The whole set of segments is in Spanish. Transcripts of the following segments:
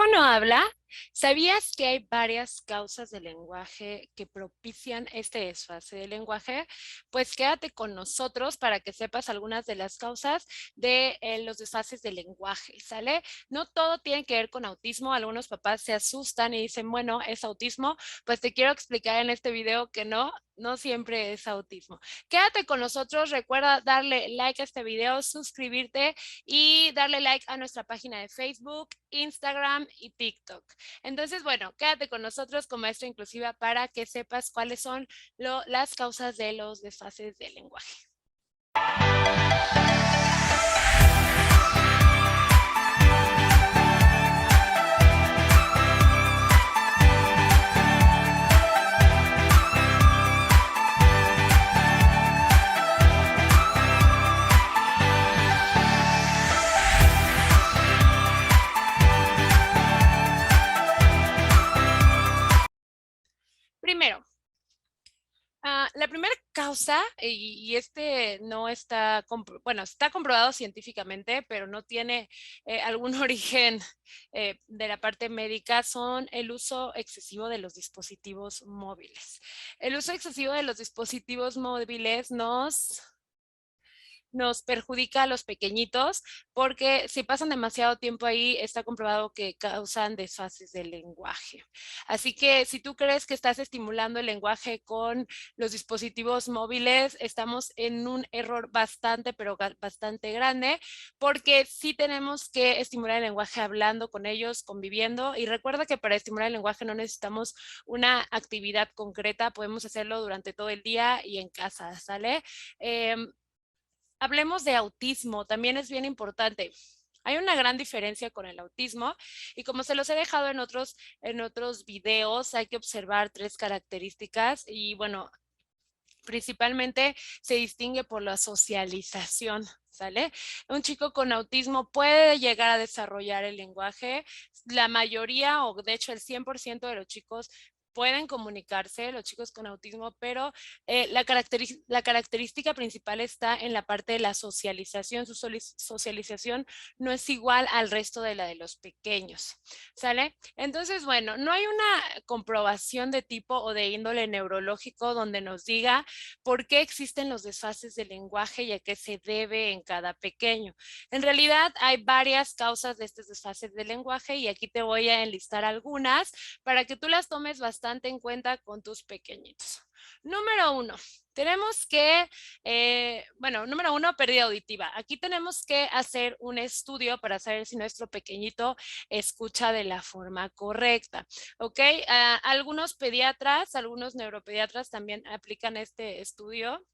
hijo no habla? ¿Sabías que hay varias causas del lenguaje que propician este desfase del lenguaje? Pues quédate con nosotros para que sepas algunas de las causas de los desfases del lenguaje, ¿sale? No todo tiene que ver con autismo. Algunos papás se asustan y dicen, bueno, ¿es autismo? Pues te quiero explicar en este video que no siempre es autismo. Quédate con nosotros, recuerda darle like a este video, suscribirte y darle like a nuestra página de Facebook, Instagram y TikTok. Entonces, bueno, quédate con nosotros con Maestra Inclusiva para que sepas cuáles son las causas de los desfases del lenguaje. Primero, la primera causa, y este no está, bueno, está comprobado científicamente, pero no tiene algún origen de la parte médica, son el uso excesivo de los dispositivos móviles. El uso excesivo de los dispositivos móviles nos perjudica a los pequeñitos porque si pasan demasiado tiempo ahí, está comprobado que causan desfases del lenguaje. Así que si tú crees que estás estimulando el lenguaje con los dispositivos móviles, estamos en un error bastante, pero bastante grande, porque sí tenemos que estimular el lenguaje hablando con ellos, conviviendo. Y recuerda que para estimular el lenguaje no necesitamos una actividad concreta, podemos hacerlo durante todo el día y en casa, ¿sale? Hablemos de autismo, también es bien importante. Hay una gran diferencia con el autismo y como se los he dejado en otros videos, hay que observar tres características y bueno, principalmente se distingue por la socialización, ¿sale? Un chico con autismo puede llegar a desarrollar el lenguaje. La mayoría, o de hecho el 100% de los chicos pueden comunicarse, los chicos con autismo, pero la característica principal está en la parte de la socialización. Su socialización no es igual al resto de la de los pequeños, ¿sale? Entonces, bueno, no hay una comprobación de tipo o de índole neurológico donde nos diga por qué existen los desfases del lenguaje y a qué se debe en cada pequeño. En realidad hay varias causas de estos desfases del lenguaje y aquí te voy a enlistar algunas para que tú las tomes bastante en cuenta con tus pequeñitos. Número uno, tenemos que, número uno, pérdida auditiva. Aquí tenemos que hacer un estudio para saber si nuestro pequeñito escucha de la forma correcta. ¿Ok? Algunos pediatras, algunos neuropediatras también aplican este estudio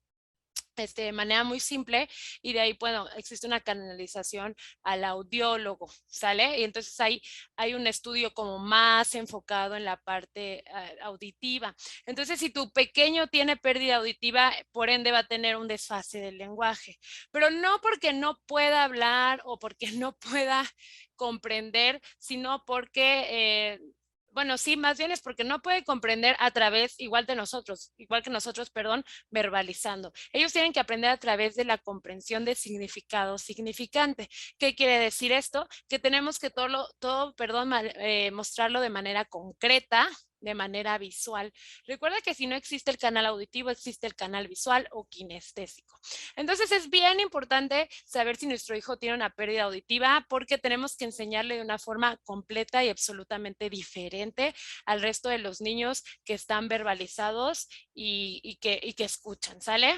de manera muy simple y de ahí, bueno, existe una canalización al audiólogo, ¿sale? Y entonces hay un estudio como más enfocado en la parte auditiva. Entonces, si tu pequeño tiene pérdida auditiva, por ende va a tener un desfase del lenguaje, pero no porque no pueda hablar o porque no pueda comprender, sino porque bueno, sí, más bien es porque no puede comprender a través, igual que nosotros, perdón, verbalizando. Ellos tienen que aprender a través de la comprensión de significado significante. ¿Qué quiere decir esto? Que tenemos que mostrarlo de manera concreta, de manera visual. Recuerda que si no existe el canal auditivo, existe el canal visual o kinestésico. Entonces es bien importante saber si nuestro hijo tiene una pérdida auditiva porque tenemos que enseñarle de una forma completa y absolutamente diferente al resto de los niños que están verbalizados y que escuchan, ¿sale?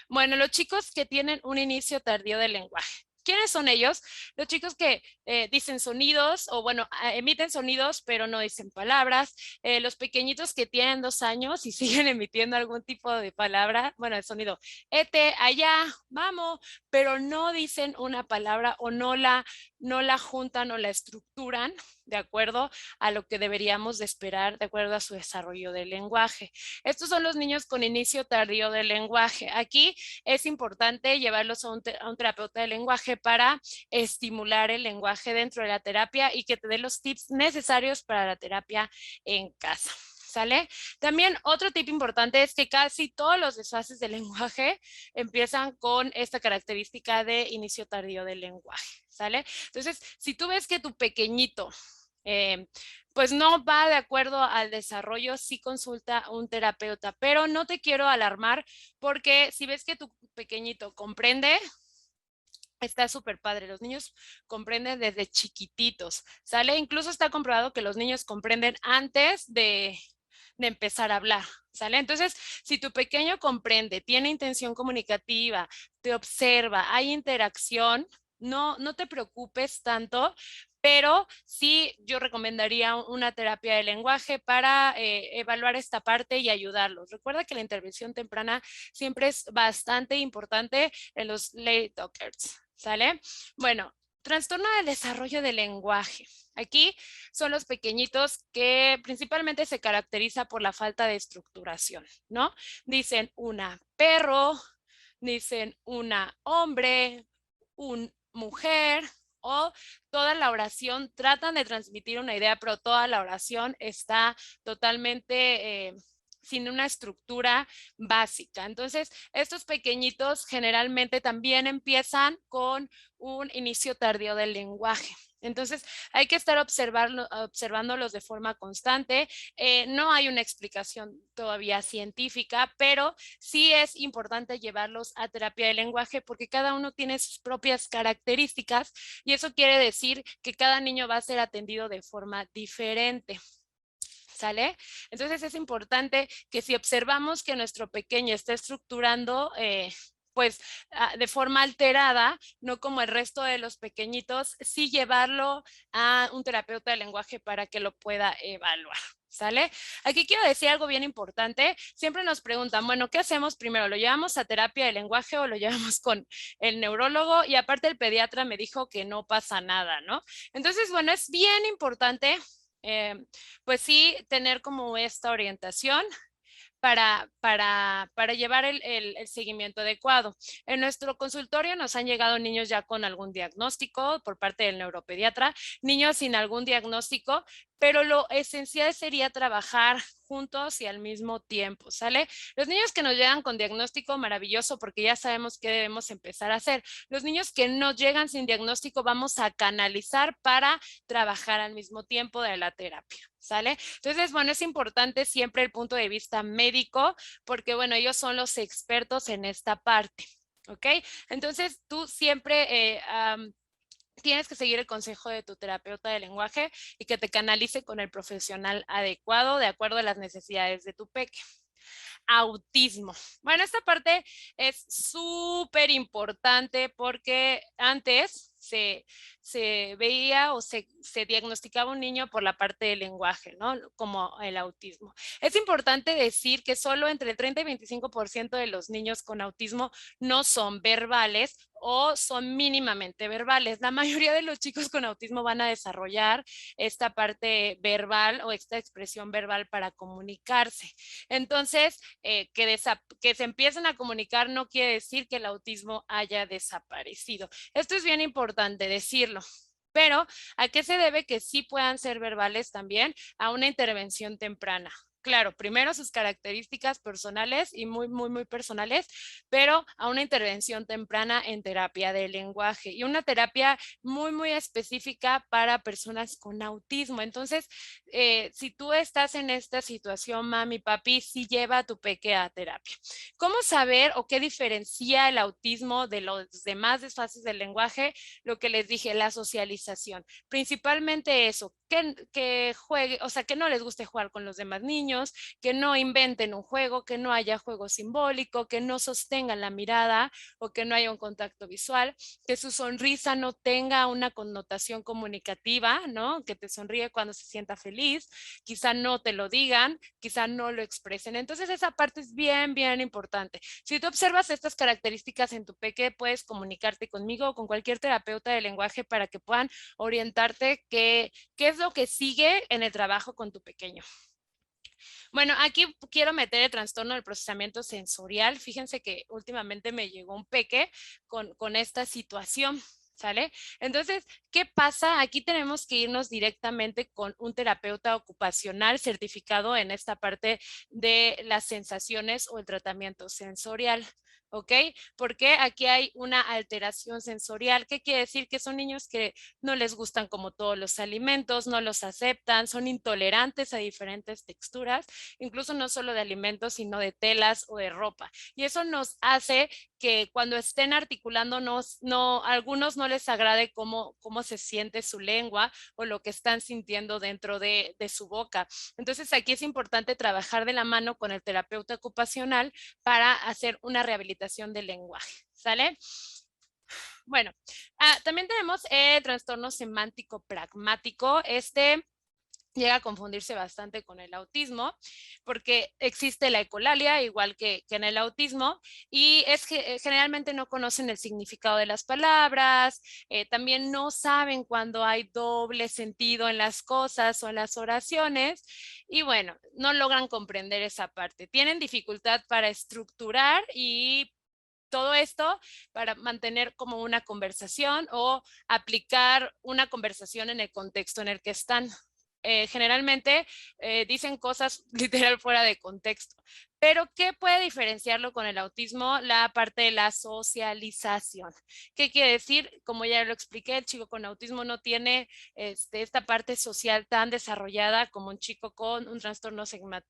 Bueno, los chicos que tienen un inicio tardío del lenguaje. ¿Quiénes son ellos? Los chicos que dicen sonidos o bueno, emiten sonidos pero no dicen palabras. Los pequeñitos que tienen 2 años y siguen emitiendo algún tipo de palabra, bueno, el sonido, allá, vamos, pero no dicen una palabra o no la juntan o la estructuran de acuerdo a lo que deberíamos de esperar, de acuerdo a su desarrollo del lenguaje. Estos son los niños con inicio tardío del lenguaje. Aquí es importante llevarlos a un terapeuta de lenguaje para estimular el lenguaje dentro de la terapia y que te dé los tips necesarios para la terapia en casa. ¿Sale? También otro tip importante es que casi todos los desfases del lenguaje empiezan con esta característica de inicio tardío del lenguaje, ¿sale? Entonces, si tú ves que tu pequeñito pues no va de acuerdo al desarrollo, sí consulta a un terapeuta, pero no te quiero alarmar porque si ves que tu pequeñito comprende, está súper padre. Los niños comprenden desde chiquititos, ¿sale? Incluso está comprobado que los niños comprenden antes de empezar a hablar, ¿sale? Entonces, si tu pequeño comprende, tiene intención comunicativa, te observa, hay interacción, no te preocupes tanto, pero sí yo recomendaría una terapia de lenguaje para evaluar esta parte y ayudarlos. Recuerda que la intervención temprana siempre es bastante importante en los late talkers, ¿sale? Bueno, trastorno del desarrollo del lenguaje. Aquí son los pequeñitos que principalmente se caracteriza por la falta de estructuración, ¿no? Dicen una perro, dicen una hombre, un mujer o toda la oración tratan de transmitir una idea, pero toda la oración está totalmente sin una estructura básica. Entonces, estos pequeñitos generalmente también empiezan con un inicio tardío del lenguaje. Entonces, hay que estar observándolos de forma constante. No hay una explicación todavía científica, pero sí es importante llevarlos a terapia de lenguaje porque cada uno tiene sus propias características y eso quiere decir que cada niño va a ser atendido de forma diferente. ¿Sale? Entonces es importante que si observamos que nuestro pequeño está estructurando, pues de forma alterada, no como el resto de los pequeñitos, sí llevarlo a un terapeuta de lenguaje para que lo pueda evaluar. ¿Sale? Aquí quiero decir algo bien importante. Siempre nos preguntan, bueno, ¿qué hacemos primero? ¿Lo llevamos a terapia de lenguaje o lo llevamos con el neurólogo? Y aparte el pediatra me dijo que no pasa nada, ¿no? Entonces, bueno, es bien importante pues sí, tener como esta orientación para llevar el seguimiento adecuado. En nuestro consultorio nos han llegado niños ya con algún diagnóstico por parte del neuropediatra, niños sin algún diagnóstico, pero lo esencial sería trabajar juntos y al mismo tiempo, ¿sale? Los niños que nos llegan con diagnóstico, maravilloso, porque ya sabemos qué debemos empezar a hacer. Los niños que no llegan sin diagnóstico, vamos a canalizar para trabajar al mismo tiempo de la terapia, ¿sale? Entonces, bueno, es importante siempre el punto de vista médico, porque, bueno, ellos son los expertos en esta parte, ¿ok? Entonces, tú siempre tienes que seguir el consejo de tu terapeuta de lenguaje y que te canalice con el profesional adecuado de acuerdo a las necesidades de tu peque. Autismo. Bueno, esta parte es súper importante porque antes se veía o se diagnosticaba un niño por la parte del lenguaje, ¿no? Como el autismo. Es importante decir que solo entre el 30 y 25% de los niños con autismo no son verbales o son mínimamente verbales. La mayoría de los chicos con autismo van a desarrollar esta parte verbal o esta expresión verbal para comunicarse. Entonces, que se empiecen a comunicar no quiere decir que el autismo haya desaparecido. Esto es bien importante decirlo. Pero, ¿a qué se debe que sí puedan ser verbales también? A una intervención temprana. Claro, primero sus características personales y muy personales, pero a una intervención temprana en terapia de lenguaje y una terapia muy específica para personas con autismo. Entonces, si tú estás en esta situación, mami, papi, sí lleva a tu peque a terapia. ¿Cómo saber o qué diferencia el autismo de los demás desfases del lenguaje? Lo que les dije, la socialización. Principalmente eso, que juegue, o sea, que no les guste jugar con los demás niños, que no inventen un juego, que no haya juego simbólico, que no sostengan la mirada o que no haya un contacto visual, que su sonrisa no tenga una connotación comunicativa, ¿no? Que te sonríe cuando se sienta feliz, quizá no te lo digan, quizá no lo expresen. Entonces esa parte es bien importante. Si tú observas estas características en tu peque, puedes comunicarte conmigo o con cualquier terapeuta de lenguaje para que puedan orientarte qué es lo que sigue en el trabajo con tu pequeño. Bueno, aquí quiero meter el trastorno del procesamiento sensorial. Fíjense que últimamente me llegó un peque con esta situación. ¿Sale? Entonces, ¿qué pasa? Aquí tenemos que irnos directamente con un terapeuta ocupacional certificado en esta parte de las sensaciones o el tratamiento sensorial. ¿Ok? Porque aquí hay una alteración sensorial. ¿Qué quiere decir? Que son niños que no les gustan como todos los alimentos, no los aceptan, son intolerantes a diferentes texturas, incluso no solo de alimentos, sino de telas o de ropa. Y eso nos hace que cuando estén articulando, algunos no les agrade cómo se siente su lengua o lo que están sintiendo dentro de su boca. Entonces aquí es importante trabajar de la mano con el terapeuta ocupacional para hacer una rehabilitación del lenguaje. ¿Sale? Bueno, también tenemos el trastorno semántico pragmático. Este llega a confundirse bastante con el autismo, porque existe la ecolalia, igual que en el autismo, y es que generalmente no conocen el significado de las palabras, también no saben cuando hay doble sentido en las cosas o en las oraciones, y bueno, no logran comprender esa parte. Tienen dificultad para estructurar y todo esto para mantener como una conversación o aplicar una conversación en el contexto en el que están. Generalmente dicen cosas literal fuera de contexto. Pero ¿qué puede diferenciarlo con el autismo? La parte de la socialización. ¿Qué quiere decir? Como ya lo expliqué, el chico con autismo no tiene esta parte social tan desarrollada como un chico con un trastorno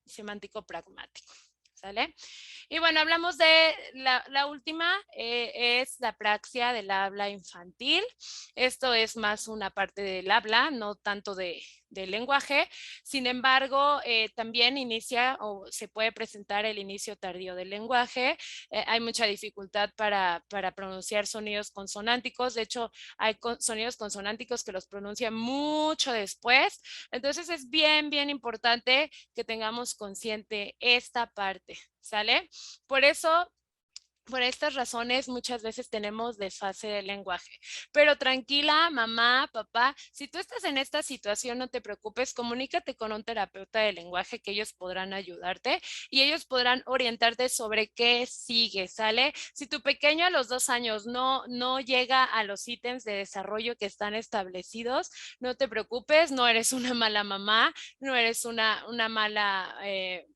semántico pragmático. ¿Sale? Y bueno, hablamos de la última, es la apraxia del habla infantil. Esto es más una parte del habla, no tanto del lenguaje. Sin embargo, también inicia o se puede presentar el inicio tardío del lenguaje. Hay mucha dificultad para pronunciar sonidos consonánticos. De hecho, hay sonidos consonánticos que los pronuncian mucho después. Entonces es bien importante que tengamos consciente esta parte. ¿Sale? Por eso, por estas razones, muchas veces tenemos desfase del lenguaje. Pero tranquila, mamá, papá, si tú estás en esta situación, no te preocupes, comunícate con un terapeuta de lenguaje que ellos podrán ayudarte y ellos podrán orientarte sobre qué sigue, ¿sale? Si tu pequeño a los 2 años no llega a los ítems de desarrollo que están establecidos, no te preocupes, no eres una mala mamá, no eres una mala,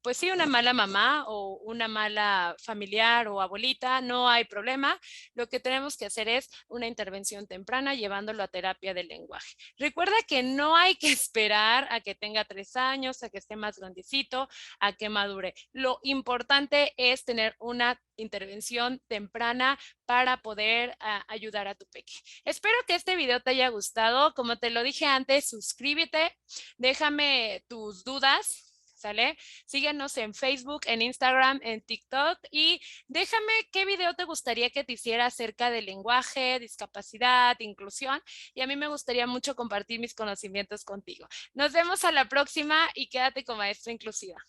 pues sí, una mala mamá o una mala familiar o abuelita, no hay problema. Lo que tenemos que hacer es una intervención temprana llevándolo a terapia del lenguaje. Recuerda que no hay que esperar a que tenga 3 años, a que esté más grandecito, a que madure. Lo importante es tener una intervención temprana para poder ayudar a tu peque. Espero que este video te haya gustado. Como te lo dije antes, suscríbete, déjame tus dudas. ¿Sale? Síguenos en Facebook, en Instagram, en TikTok y déjame qué video te gustaría que te hiciera acerca del lenguaje, discapacidad, inclusión y a mí me gustaría mucho compartir mis conocimientos contigo. Nos vemos a la próxima y quédate con Maestra Inclusiva.